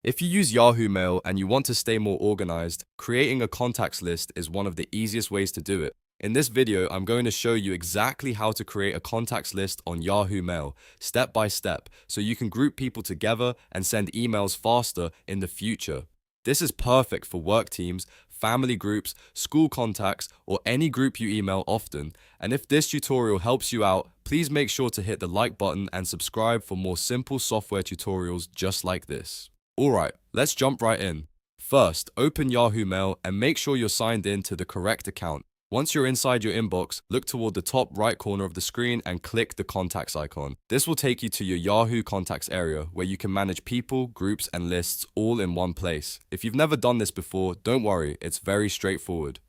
If you use Yahoo Mail and you want to stay more organized, creating a contacts list is one of the easiest ways to do it. In this video, I'm going to show you exactly how to create a contacts list on Yahoo Mail, step by step, so you can group people together and send emails faster in the future. This is perfect for work teams, family groups, school contacts, or any group you email often. And if this tutorial helps you out, please make sure to hit the like button and subscribe for more simple software tutorials just like this. Alright, let's jump right in. First, open Yahoo Mail and make sure you're signed in to the correct account. Once you're inside your inbox, look toward the top right corner of the screen and click the contacts icon. This will take you to your Yahoo contacts area where you can manage people, groups, and lists all in one place. If you've never done this before, don't worry, it's very straightforward.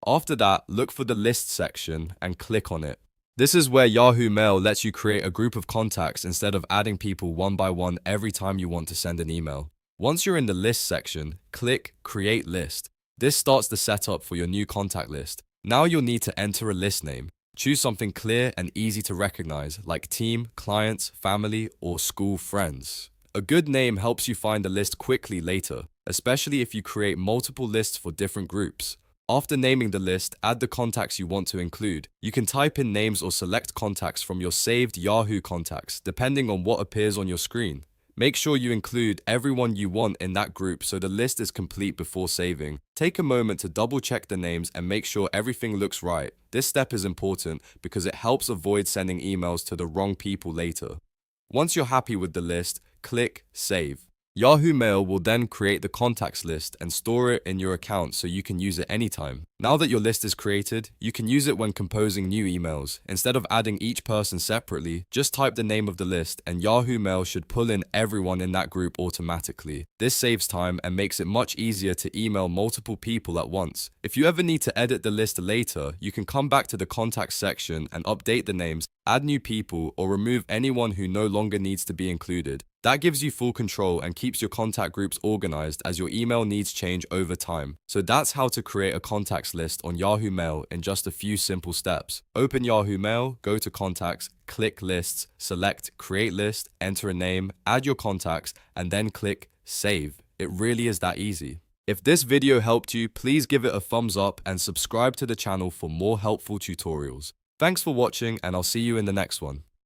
After that, look for the list section and click on it. This is where Yahoo Mail lets you create a group of contacts instead of adding people one by one every time you want to send an email. Once you're in the list section, click Create List. This starts the setup for your new contact list. Now you'll need to enter a list name. Choose something clear and easy to recognize, like team, clients, family, or school friends. A good name helps you find the list quickly later, especially if you create multiple lists for different groups. After naming the list, add the contacts you want to include. You can type in names or select contacts from your saved Yahoo contacts, depending on what appears on your screen. Make sure you include everyone you want in that group so the list is complete before saving. Take a moment to double check the names and make sure everything looks right. This step is important because it helps avoid sending emails to the wrong people later. Once you're happy with the list, click Save. Yahoo Mail will then create the contacts list and store it in your account so you can use it anytime. Now that your list is created, you can use it when composing new emails. Instead of adding each person separately, just type the name of the list and Yahoo Mail should pull in everyone in that group automatically. This saves time and makes it much easier to email multiple people at once. If you ever need to edit the list later, you can come back to the contacts section and update the names, add new people, or remove anyone who no longer needs to be included. That gives you full control and keeps your contact groups organized as your email needs change over time. So that's how to create a contacts list on Yahoo Mail in just a few simple steps. Open Yahoo Mail, go to contacts, click lists, select create list, enter a name, add your contacts, and then click save. It really is that easy. If this video helped you, please give it a thumbs up and subscribe to the channel for more helpful tutorials. Thanks for watching and I'll see you in the next one.